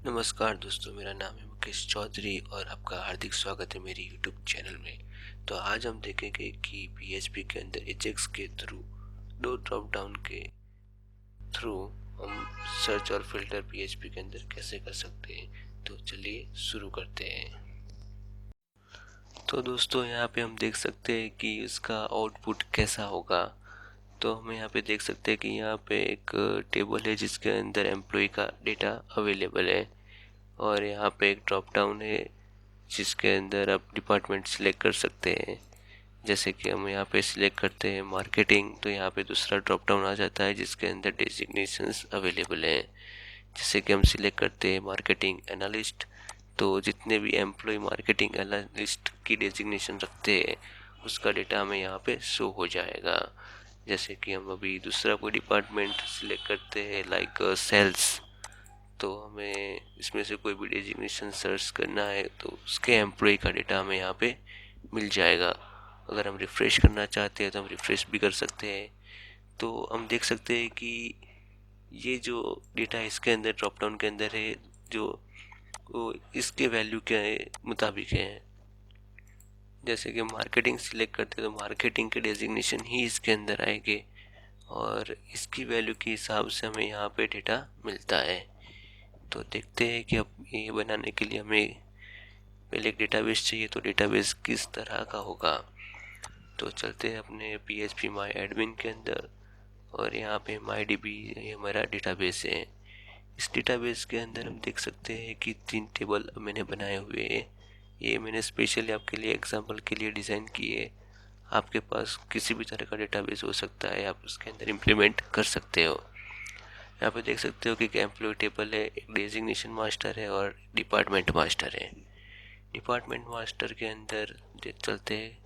नमस्कार दोस्तों, मेरा नाम है मुकेश चौधरी और आपका हार्दिक स्वागत है मेरी यूट्यूब चैनल में। तो आज हम देखेंगे कि पीएचपी के अंदर एजेक्स के थ्रू दो ड्रॉप डाउन के थ्रू हम सर्च और फिल्टर पीएचपी के अंदर कैसे कर सकते हैं। तो चलिए शुरू करते हैं। तो दोस्तों, यहाँ पे हम देख सकते हैं कि उसका आउटपुट कैसा होगा। तो हम यहाँ पे देख सकते हैं कि यहाँ पे एक टेबल है जिसके अंदर एम्प्लॉय का डेटा अवेलेबल है और यहाँ पे एक ड्रॉप डाउन है जिसके अंदर आप डिपार्टमेंट सिलेक्ट कर सकते हैं। जैसे कि हम यहाँ पे सिलेक्ट करते हैं मार्केटिंग, तो यहाँ पे दूसरा ड्रॉप डाउन आ जाता है जिसके अंदर डेजिग्नेशंस अवेलेबल हैं। जैसे कि हम सिलेक्ट करते हैं मार्केटिंग एनालिस्ट, तो जितने भी एम्प्लॉय मार्केटिंग एनालिस्ट की डेजिग्नेशन रखते हैं उसका डेटा हमें यहाँ पे शो हो जाएगा। जैसे कि हम अभी दूसरा कोई डिपार्टमेंट सिलेक्ट करते हैं लाइक सेल्स, तो हमें इसमें से कोई भी डेजिग्नेशन सर्च करना है तो उसके एम्प्लॉय का डेटा हमें यहाँ पे मिल जाएगा। अगर हम रिफ़्रेश करना चाहते हैं तो हम रिफ़्रेश भी कर सकते हैं। तो हम देख सकते हैं कि ये जो डेटा इसके अंदर ड्रॉप डाउन के अंदर है, जो वो इसके वैल्यू के मुताबिक है। जैसे कि मार्केटिंग सिलेक्ट करते हैं तो मार्केटिंग के डेजिग्नेशन ही इसके अंदर आएंगे और इसकी वैल्यू के हिसाब से हमें यहाँ पे डेटा मिलता है। तो देखते हैं कि अब ये बनाने के लिए हमें पहले एक डेटाबेस चाहिए, तो डेटाबेस किस तरह का होगा। तो चलते हैं अपने PHP माई एडमिन के अंदर और यहाँ पे MyDB ये हमारा डेटाबेस है। इस डेटाबेस के अंदर हम देख सकते हैं कि 3 टेबल मैंने बनाए हुए हैं। ये मैंने स्पेशली आपके लिए एग्जांपल के लिए डिज़ाइन किए। आपके पास किसी भी तरह का डेटाबेस हो सकता है, आप उसके अंदर इम्प्लीमेंट कर सकते हो। यहाँ पे देख सकते हो कि एक एम्प्लॉय टेबल है, एक डेजिग्नेशन मास्टर है और डिपार्टमेंट मास्टर है। डिपार्टमेंट मास्टर के अंदर चलते हैं।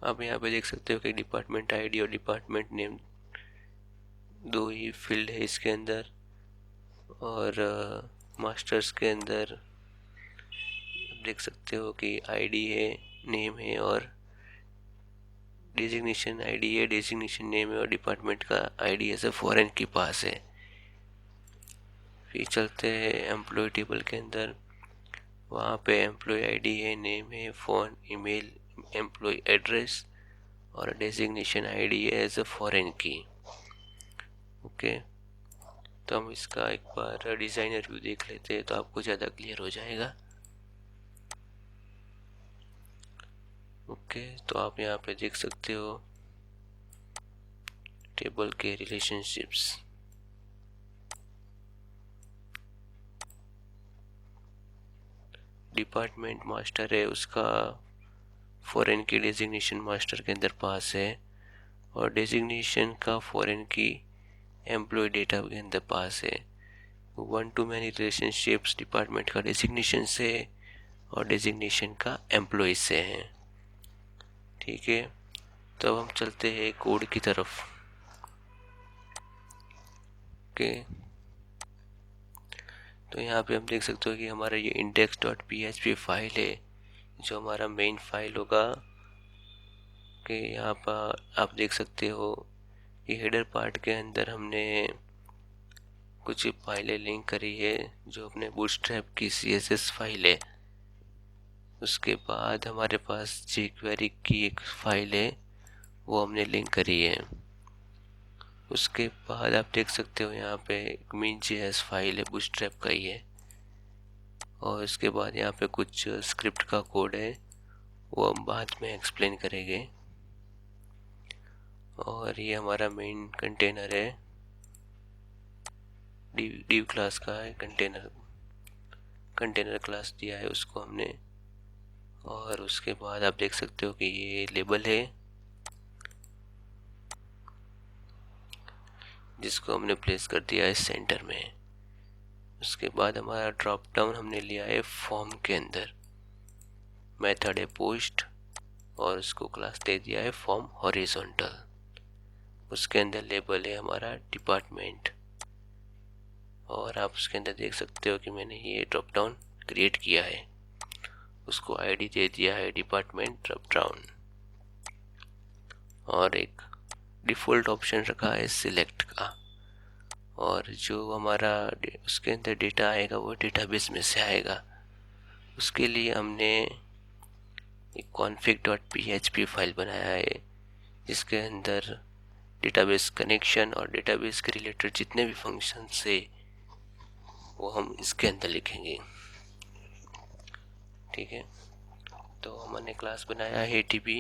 आप यहाँ पे देख सकते हो कि डिपार्टमेंट आईडी और डिपार्टमेंट नेम दो ही फील्ड है इसके अंदर। और मास्टर्स के अंदर आप देख सकते हो कि आईडी है, नेम है और डेजिग्नेशन आईडी है, डेजिग्नेशन नेम है और डिपार्टमेंट का आईडी एज ए फॉरेन के पास है। फिर चलते हैं एम्प्लॉय टेबल के अंदर। वहाँ पे एम्प्लॉय आईडी है, नेम है, फ़ोन, ईमेल, एम्प्लॉय एड्रेस और डेजिग्नेशन आईडी है एज ए फॉरेन की। ओके, तो हम इसका एक बार डिज़ाइनर व्यू देख लेते हैं तो आपको ज़्यादा क्लियर हो जाएगा। ओके, तो आप यहाँ पे देख सकते हो टेबल के रिलेशनशिप्स। डिपार्टमेंट मास्टर है, उसका फॉरेन की डेजिग्नेशन मास्टर के अंदर पास है और डेजिग्नेशन का फॉरेन की एम्प्लॉय डेटा के अंदर पास है। 1 to many रिलेशनशिप्स डिपार्टमेंट का डेजिग्नेशन से और डेजिग्नेशन का एम्प्लॉय से है। ठीक है, तो अब हम चलते हैं कोड की तरफ। ओके, तो यहाँ पे हम देख सकते हो कि हमारा ये index.php फाइल है जो हमारा मेन फाइल होगा। कि यहाँ पर आप देख सकते हो कि हेडर पार्ट के अंदर हमने कुछ फाइलें लिंक करी है जो अपने बूटस्ट्रैप की CSS फाइल है। उसके बाद हमारे पास jQuery की एक फाइल है, वो हमने लिंक करी है। उसके बाद आप देख सकते हो यहाँ पे एक min.js फाइल है, बूटस्ट्रैप का ही है। और उसके बाद यहाँ पे कुछ स्क्रिप्ट का कोड है, वो हम बाद में एक्सप्लेन करेंगे। और ये हमारा मेन कंटेनर है, div क्लास का है, कंटेनर क्लास दिया है उसको हमने। और उसके बाद आप देख सकते हो कि ये लेबल है जिसको हमने प्लेस कर दिया है सेंटर में। उसके बाद हमारा ड्रॉप डाउन हमने लिया है फॉर्म के अंदर। मेथड है पोस्ट और उसको क्लास दे दिया है फॉर्म हॉरिजॉन्टल। उसके अंदर लेबल है हमारा डिपार्टमेंट और आप उसके अंदर देख सकते हो कि मैंने ये ड्रॉप डाउन क्रिएट किया है। उसको आईडी दे दिया है डिपार्टमेंट ड्रॉप डाउन और एक डिफ़ॉल्ट ऑप्शन रखा है सिलेक्ट का। और जो हमारा उसके अंदर डेटा आएगा वो डेटाबेस में से आएगा। उसके लिए हमने एक config.php फाइल बनाया है जिसके अंदर डेटाबेस कनेक्शन और डेटाबेस के रिलेटेड जितने भी फंक्शन से वो हम इसके अंदर लिखेंगे। ठीक है, तो हमने क्लास बनाया है ATP,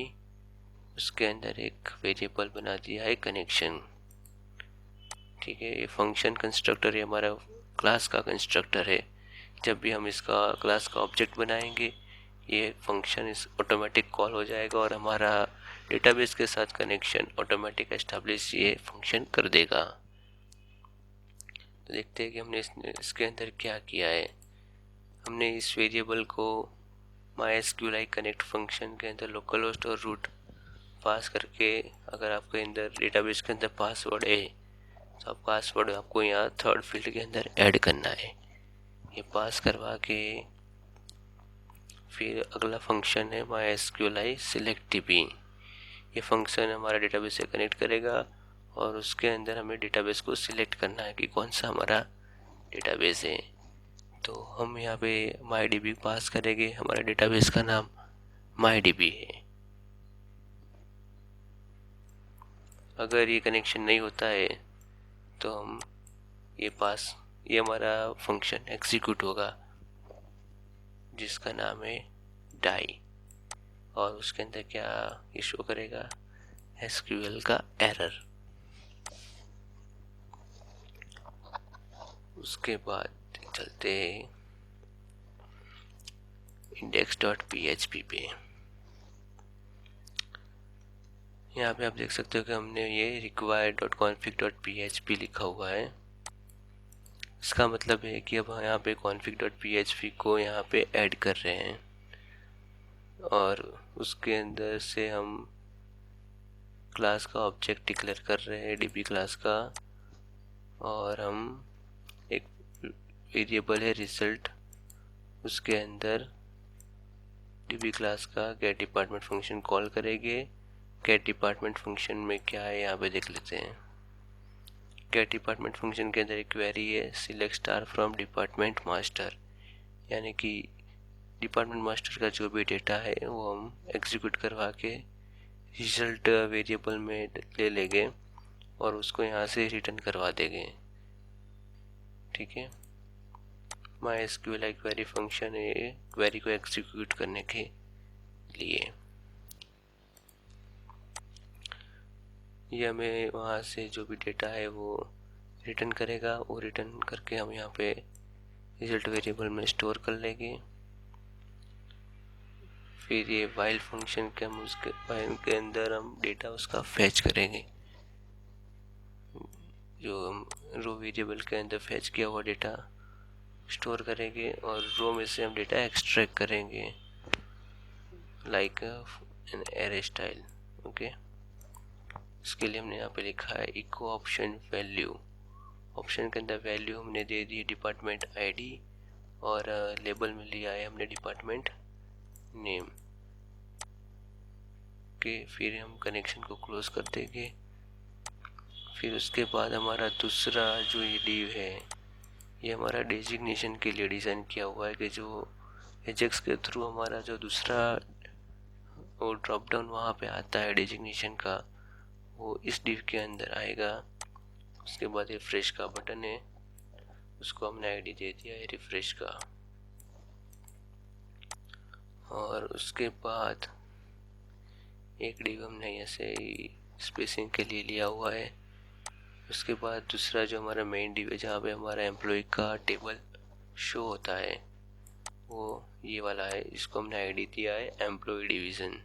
उसके अंदर एक वेरिएबल बना दिया है कनेक्शन। ठीक है, ये फंक्शन कंस्ट्रक्टर ये हमारा क्लास का कंस्ट्रक्टर है। जब भी हम इसका क्लास का ऑब्जेक्ट बनाएंगे ये फंक्शन इस ऑटोमेटिक कॉल हो जाएगा और हमारा डेटाबेस के साथ कनेक्शन ऑटोमेटिक एस्टेब्लिश ये फंक्शन कर देगा। तो देखते हैं कि हमने इसके अंदर क्या किया है। हमने इस वेरिएबल को MySQLi कनेक्ट फंक्शन के अंदर लोकल होस्ट और रूट पास करके, अगर आपके अंदर डेटाबेस के अंदर पासवर्ड है तो आप पासवर्ड आपको यहाँ थर्ड फील्ड के अंदर ऐड करना है। ये पास करवा के फिर अगला फंक्शन है MySQLi select db। ये फंक्शन हमारा डेटाबेस से कनेक्ट करेगा और उसके अंदर हमें डेटाबेस को सिलेक्ट करना है कि कौन सा हमारा डेटाबेस है। तो हम यहाँ पे MyDB पास करेंगे, हमारा डेटाबेस का नाम MyDB है। अगर ये कनेक्शन नहीं होता है तो हम ये हमारा फंक्शन एग्जीक्यूट होगा जिसका नाम है डाई, और उसके अंदर क्या ये शो करेगा, SQL का एरर। उसके बाद चलते index.php पे। यहाँ पे आप देख सकते हो कि हमने ये require.config.php लिखा हुआ है। इसका मतलब है कि अब यहाँ पे config.php को यहाँ पे ऐड कर रहे हैं और उसके अंदर से हम क्लास का ऑब्जेक्ट डिक्लेयर कर रहे हैं DB क्लास का, और हम एक वेरिएबल है रिजल्ट, उसके अंदर DB क्लास का गेट डिपार्टमेंट फंक्शन कॉल करेंगे। गेट डिपार्टमेंट फंक्शन में क्या है यहाँ पे देख लेते हैं। गेट डिपार्टमेंट फंक्शन के अंदर एक क्वेरी है select star from department master, यानी कि डिपार्टमेंट मास्टर का जो भी डेटा है वो हम एग्जीक्यूट करवा के रिजल्ट वेरिएबल में ले लेंगे और उसको यहाँ से रिटर्न करवा देंगे। ठीक है, MySQLi क्वेरी फंक्शन है क्वेरी को एग्जीक्यूट करने के लिए। ये हमें वहाँ से जो भी डेटा है वो रिटर्न करेगा, वो रिटर्न करके हम यहाँ पे रिजल्ट वेरिएबल में स्टोर कर लेंगे। फिर ये वाइल फंक्शन के हम उसके वाइल के अंदर हम डेटा उसका फैच करेंगे, जो हम रो वेरिएबल के अंदर फैच किया हुआ डेटा स्टोर करेंगे और रो में से हम डेटा एक्सट्रैक्ट करेंगे like an array style. Okay, इसके लिए हमने यहाँ पे लिखा है इको ऑप्शन वैल्यू। ऑप्शन के अंदर वैल्यू हमने दे दी डिपार्टमेंट आईडी और लेबल में लिया है हमने डिपार्टमेंट नेम के। फिर हम कनेक्शन को क्लोज कर देंगे। फिर उसके बाद हमारा दूसरा जो ये div है ये हमारा डेजिग्नेशन के लिए डिज़ाइन किया हुआ है कि जो एजेक्स के थ्रू हमारा जो दूसरा वो ड्रॉप डाउन वहाँ पे आता है डेजिग्नेशन का, वो इस div के अंदर आएगा। उसके बाद रिफ्रेश का बटन है, उसको हमने आईडी दे दिया है रिफ्रेश का। और उसके बाद एक div हमने ऐसे स्पेसिंग के लिए लिया हुआ है। उसके बाद दूसरा जो हमारा मेन div है जहाँ पे हमारा एम्प्लॉय का टेबल शो होता है वो ये वाला है, इसको हमने आईडी दिया है employ division,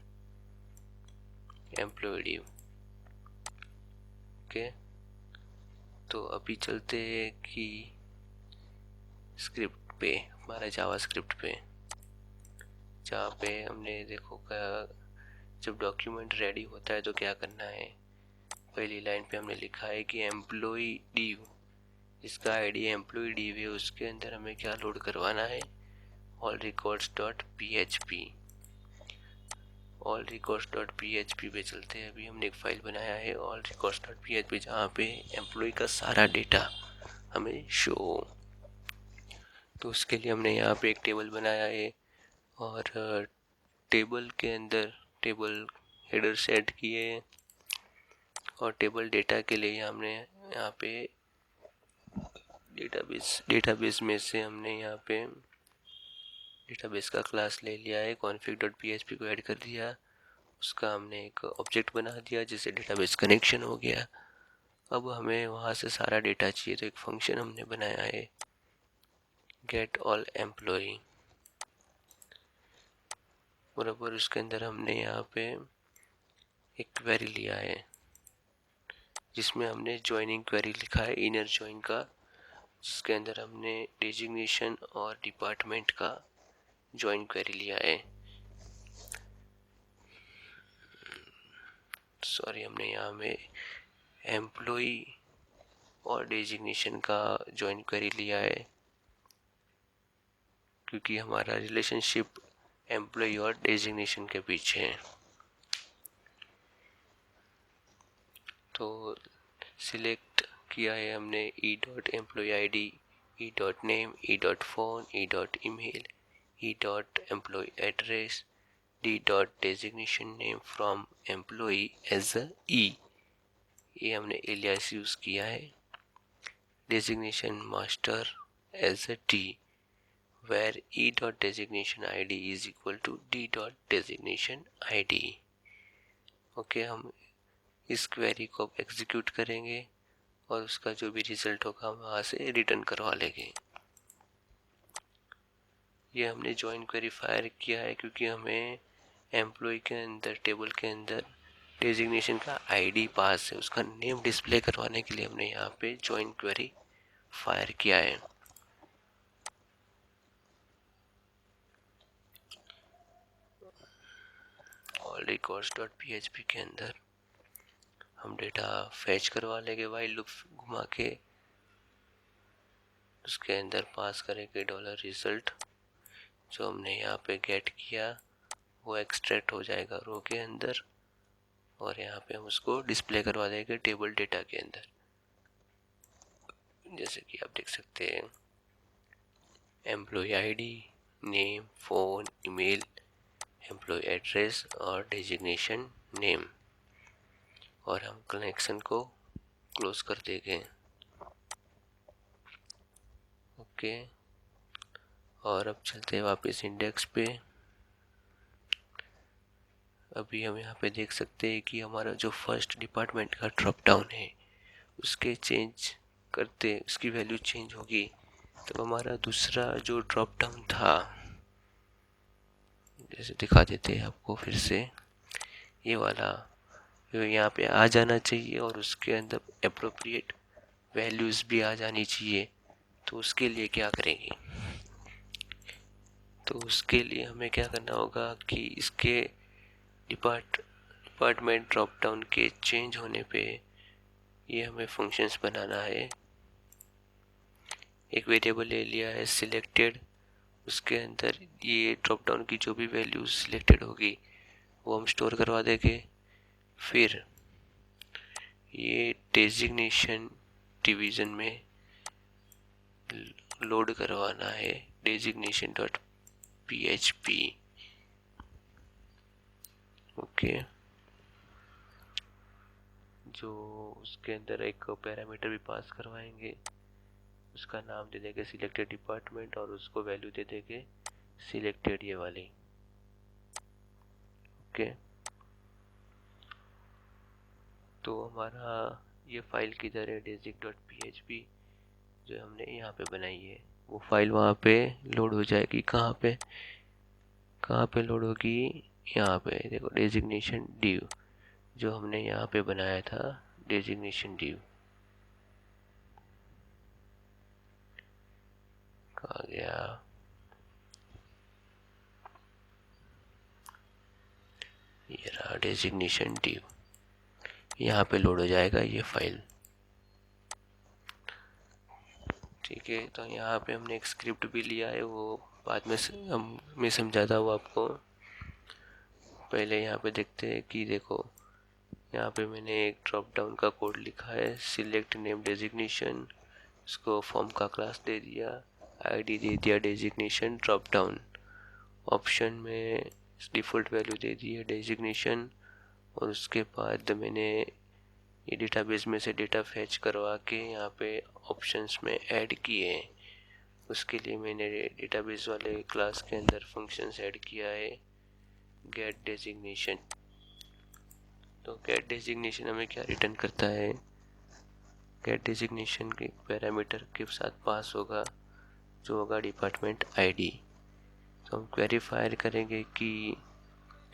employ div। Okay, तो अभी चलते हैं कि स्क्रिप्ट पे, हमारा जावा स्क्रिप्ट पे, जहाँ पे हमने देखो जब डॉक्यूमेंट रेडी होता है तो क्या करना है। पहली लाइन पे हमने लिखा है कि एम्प्लॉय div, इसका आईडी एम्प्लॉय div है, उसके अंदर हमें क्या लोड करवाना है, ऑल records.php। ऑल records.php पे चलते हैं। अभी हमने एक फाइल बनाया है ऑल records.php जहाँ पे एम्प्लॉय का सारा डेटा हमें शो हो। तो उसके लिए हमने यहाँ पे एक टेबल बनाया है और टेबल के अंदर टेबल हेडर सेट किए और टेबल डेटा के लिए हमने यहाँ पे डेटाबेस में से हमने यहाँ पे डेटाबेस का क्लास ले लिया है, config.php को ऐड कर दिया, उसका हमने एक ऑब्जेक्ट बना दिया जिससे डेटाबेस कनेक्शन हो गया। अब हमें वहाँ से सारा डेटा चाहिए तो एक फंक्शन हमने बनाया है गेट ऑल एम्प्लॉई, बराबर उसके अंदर हमने यहाँ पे एक क्वेरी लिया है जिसमें हमने ज्वाइनिंग क्वेरी लिखा है इनर ज्वाइन का, जिसके अंदर हमने डेजिग्नेशन और डिपार्टमेंट का ज्वाइन क्वेरी लिया है। सॉरी, हमने यहाँ में एम्प्लॉई और डेजिग्नेशन का ज्वाइन क्वेरी लिया है क्योंकि हमारा रिलेशनशिप एम्प्लॉई और डेजिग्नेशन के पीछे है। तो सिलेक्ट किया है हमने E dot employee I D, E dot name, E dot phone, E dot email, E dot employee address, D dot designation name from employee as a E, ये हमने एलियास यूज़ किया है। Designation master as a D, where e dot designation id is equal to d dot designation id। Okay, हम इस query को execute करेंगे और उसका जो भी रिजल्ट होगा हम वहाँ से रिटर्न करवा लेंगे। ये हमने ज्वाइन क्वेरी फायर किया है क्योंकि हमें एम्प्लॉय के अंदर टेबल के अंदर डेजिग्नेशन का आईडी पास है, उसका नेम डिस्प्ले करवाने के लिए हमने यहाँ पे ज्वाइन क्वेरी फायर किया है। ऑल रिकॉर्ड्स डॉट php के अंदर हम डेटा फैच करवा लेंगे वाइल लूप घुमा के, उसके अंदर पास करेंगे डॉलर रिजल्ट, जो हमने यहाँ पे गेट किया वो एक्सट्रैक्ट हो जाएगा रो के अंदर और यहाँ पे हम उसको डिस्प्ले करवा देंगे टेबल डेटा के अंदर। जैसे कि आप देख सकते हैं employ ID, name, phone, email, employ address और डेजिग्नेशन नेम, और हम कनेक्शन को क्लोज कर देंगे। ओके, और अब चलते हैं वापस इंडेक्स पे। अभी हम यहाँ पे देख सकते हैं कि हमारा जो फर्स्ट डिपार्टमेंट का ड्रॉप डाउन है उसके चेंज करते उसकी वैल्यू चेंज होगी, तो हमारा दूसरा जो ड्रॉप डाउन था, जैसे दिखा देते हैं आपको फिर से, ये वाला यहाँ पे आ जाना चाहिए और उसके अंदर एप्रोप्रिएट वैल्यूज़ भी आ जानी चाहिए। तो उसके लिए क्या करेंगे, तो उसके लिए हमें क्या करना होगा कि इसके डिपार्टमेंट ड्रॉप डाउन के चेंज होने पे ये हमें फंक्शंस बनाना है। एक वेरिएबल ले लिया है सिलेक्टेड, उसके अंदर ये ड्रॉप डाउन की जो भी वैल्यू सिलेक्टेड होगी वो हम स्टोर करवा देंगे। फिर ये डेजिग्नेशन डिवीज़न में लोड करवाना है डेजिग्नेशन डॉट php। ओके, जो उसके अंदर एक पैरामीटर भी पास करवाएंगे, उसका नाम दे देंगे सिलेक्टेड डिपार्टमेंट और उसको वैल्यू दे देंगे सिलेक्टेड ये वाली। ओके, तो हमारा ये फाइल किधर है, desig.php जो हमने यहाँ पे बनाई है वो फाइल वहाँ पे लोड हो जाएगी। कहाँ पे लोड होगी, यहाँ पे देखो डेजिग्नेशन डिव जो हमने यहाँ पे बनाया था, डेजिग्नेशन डिव कहाँ गया, ये रहा डेजिग्नेशन डिव, यहाँ पे लोड हो जाएगा ये फाइल। ठीक है, तो यहाँ पे हमने एक स्क्रिप्ट भी लिया है, वो बाद में मैं समझाता हूँ आपको। पहले यहाँ पे देखते हैं कि देखो यहाँ पे मैंने एक ड्रॉप डाउन का कोड लिखा है सिलेक्ट नेम डेजिग्नेशन इसको फॉर्म का क्लास दे दिया, आईडी दे दिया, डेजिग्नेशन ड्रॉप डाउन ऑप्शन में डिफ़ॉल्ट वैल्यू दे दी है डेजिग्नेशन। और उसके बाद मैंने ये डेटाबेस में से डेटा फैच करवा के यहाँ पे ऑप्शंस में ऐड किए हैं। उसके लिए मैंने डेटाबेस वाले क्लास के अंदर फंक्शंस ऐड किया है गेट डेजिग्नेशन। तो गेट डेजिग्नेशन हमें क्या रिटर्न करता है, गेट डेजिग्नेशन के पैरामीटर के साथ पास होगा जो होगा डिपार्टमेंट आईडी। तो हम क्वेरीफायर करेंगे कि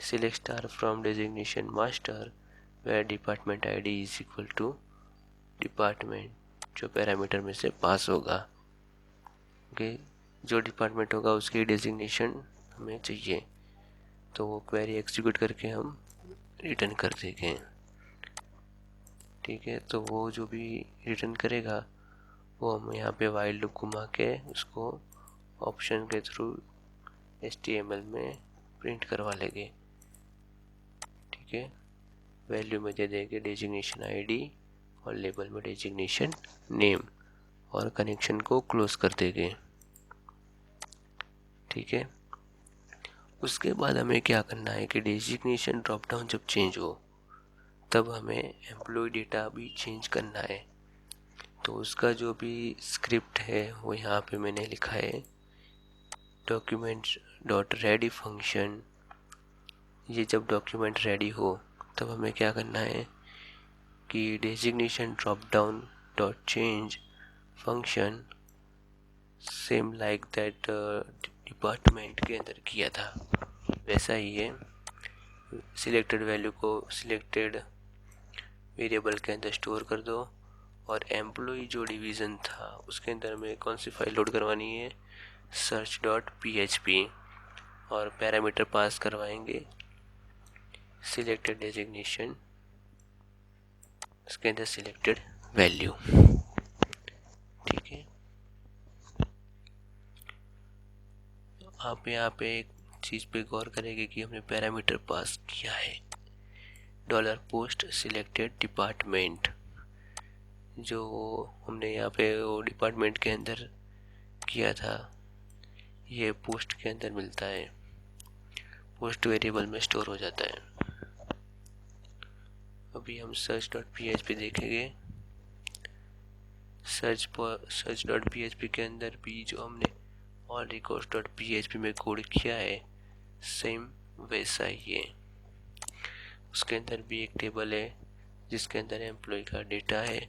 select star from designation master where department ID is equal to department, जो पैरामीटर में से पास होगा। ओके, जो डिपार्टमेंट होगा उसकी डेजिग्नेशन हमें चाहिए। तो वो क्वेरी एग्जीक्यूट करके हम रिटर्न कर देंगे। ठीक है, तो वो जो भी रिटर्न करेगा वो हम यहाँ पे वाइल लूप घुमा के उसको ऑप्शन के थ्रू HTML में प्रिंट करवा लेंगे। ठीक है, वैल्यू में दे देंगे डेजिग्नेशन आईडी और लेबल में डेजिग्नेशन नेम और कनेक्शन को क्लोज कर देंगे। ठीक है, उसके बाद हमें क्या करना है कि डेजिग्नेशन ड्रॉप डाउन जब चेंज हो तब हमें एम्प्लॉय डेटा भी चेंज करना है। तो उसका जो भी स्क्रिप्ट है वो यहाँ पे मैंने लिखा है डॉक्यूमेंट डॉट रेडी फंक्शन। ये जब डॉक्यूमेंट रेडी हो तब हमें क्या करना है कि designation drop down dot change function same like that department के अंदर किया था वैसा ही है। सिलेक्टेड वैल्यू को सिलेक्टेड वेरिएबल के अंदर स्टोर कर दो और एम्प्लॉय जो डिवीज़न था उसके अंदर में कौन सी फाइल लोड करवानी है, search.php, और पैरामीटर पास करवाएंगे सिलेक्टेड डेजिग्नेशन, उसके अंदर सिलेक्टेड वैल्यू। ठीक है, आप यहाँ पे एक चीज़ पे गौर करेंगे कि हमने पैरामीटर पास किया है $post सिलेक्टेड डिपार्टमेंट। जो हमने यहाँ पे वो डिपार्टमेंट के अंदर किया था ये पोस्ट के अंदर मिलता है, पोस्ट वेरिएबल में स्टोर हो जाता है। अभी हम search.php देखेंगे। search.php के अंदर भी जो हमने all records.php में कोड किया है सेम वैसा ही है। उसके अंदर भी एक टेबल है जिसके अंदर एम्प्लॉय का डेटा है,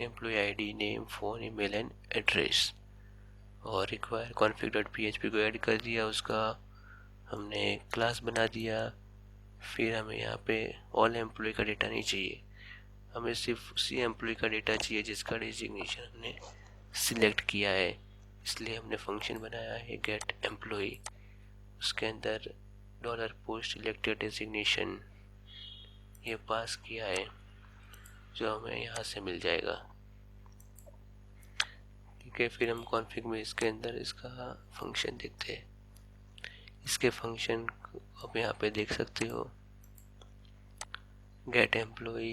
employ ID, name, phone, email and address, और रिक्वायर config.php को ऐड कर दिया, उसका हमने क्लास बना दिया। फिर हमें यहाँ पे ऑल एम्प्लॉय का डेटा नहीं चाहिए, हमें सिर्फ उसी एम्प्लॉय का डेटा चाहिए जिसका डेजिग्नेशन हमने सिलेक्ट किया है, इसलिए हमने फंक्शन बनाया है गेट एम्प्लॉय। उसके अंदर $post सिलेक्टेड डेजिग्नेशन ये पास किया है जो हमें यहाँ से मिल जाएगा। ठीक है, फिर हम कॉन्फ़िग में इसके अंदर इसका फंक्शन देखते हैं। इसके फंक्शन आप यहाँ पे देख सकते हो, गेट एम्प्लॉय,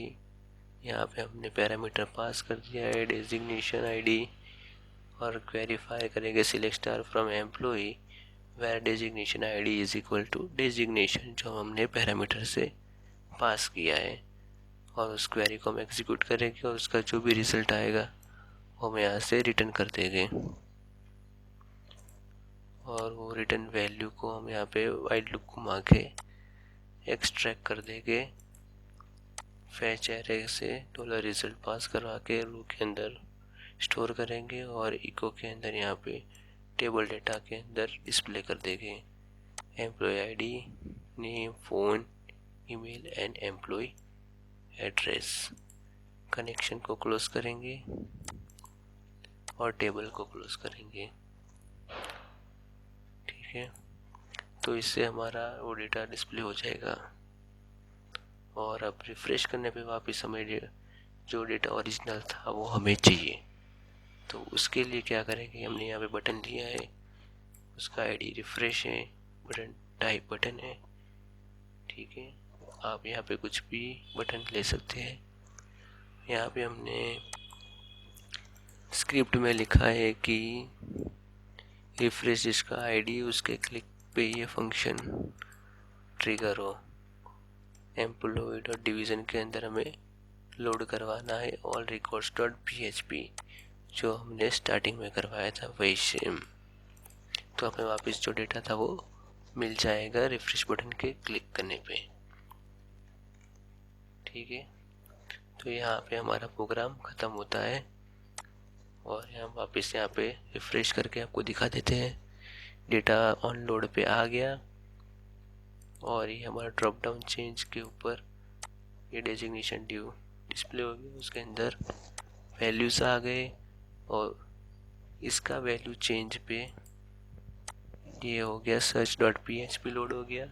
यहाँ पे हमने पैरामीटर पास कर दिया है डेजिग्नेशन आईडी, और क्वेरीफाई करेंगे select star from employ where designation ID is equal to designation, जो हमने पैरामीटर से पास किया है, और उस क्वेरी को हम एग्जीक्यूट करेंगे और उसका जो भी रिजल्ट आएगा वो हम यहाँ से रिटर्न कर देंगे। और वो रिटर्न वैल्यू को हम यहाँ पे वाइल लूप घुमा के एक्सट्रैक्ट कर देंगे फैच एरे से $result पास करवा के रो के अंदर स्टोर करेंगे और इको के अंदर यहाँ पे टेबल डेटा के अंदर डिस्प्ले कर देंगे employ ID, name, phone, email and employ address. Connection को क्लोज करेंगे और टेबल को क्लोज करेंगे। ठीक है, तो इससे हमारा वो डेटा डिस्प्ले हो जाएगा। और अब रिफ़्रेश करने पे वापस हमें जो डेटा ओरिजिनल था वो हमें चाहिए। तो उसके लिए क्या करेंगे, हमने यहाँ पे बटन लिया है, उसका आईडी रिफ़्रेश है, बटन टाइप बटन है। ठीक है, आप यहाँ पे कुछ भी बटन ले सकते हैं। यहाँ पे हमने स्क्रिप्ट में लिखा है कि रिफ्रेश जिसका आईडी उसके क्लिक पे ये फंक्शन ट्रिगर हो। एम्प्लॉय डॉट डिवीज़न के अंदर हमें लोड करवाना है ऑल रिकॉर्ड्स डॉट php, जो हमने स्टार्टिंग में करवाया था वही सेम। तो हमें वापस जो डेटा था वो मिल जाएगा रिफ्रेश बटन के क्लिक करने पे। ठीक है, तो यहाँ पे हमारा प्रोग्राम ख़त्म होता है और हम वापस यहाँ पे रिफ्रेश करके आपको दिखा देते हैं। डेटा ऑन लोड पे आ गया और ये हमारा ड्रॉप डाउन चेंज के ऊपर ये डेजिग्नेशन ड्यू डिस्प्ले हो गया, उसके अंदर वैल्यूज़ आ गए और इसका वैल्यू चेंज पे ये हो गया सर्च डॉट php लोड हो गया।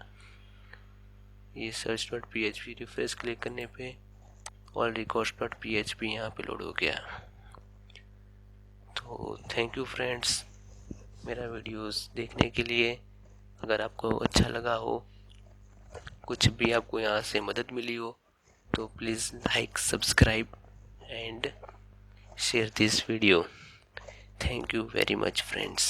ये search dot php refresh click करने पे ऑल रिकॉर्ड्स डॉट php यहाँ पे लोड हो गया। तो थैंक यू फ्रेंड्स मेरा वीडियोस देखने के लिए। अगर आपको अच्छा लगा हो, कुछ भी आपको यहाँ से मदद मिली हो, तो please like, subscribe and share this video. Thank you very much friends.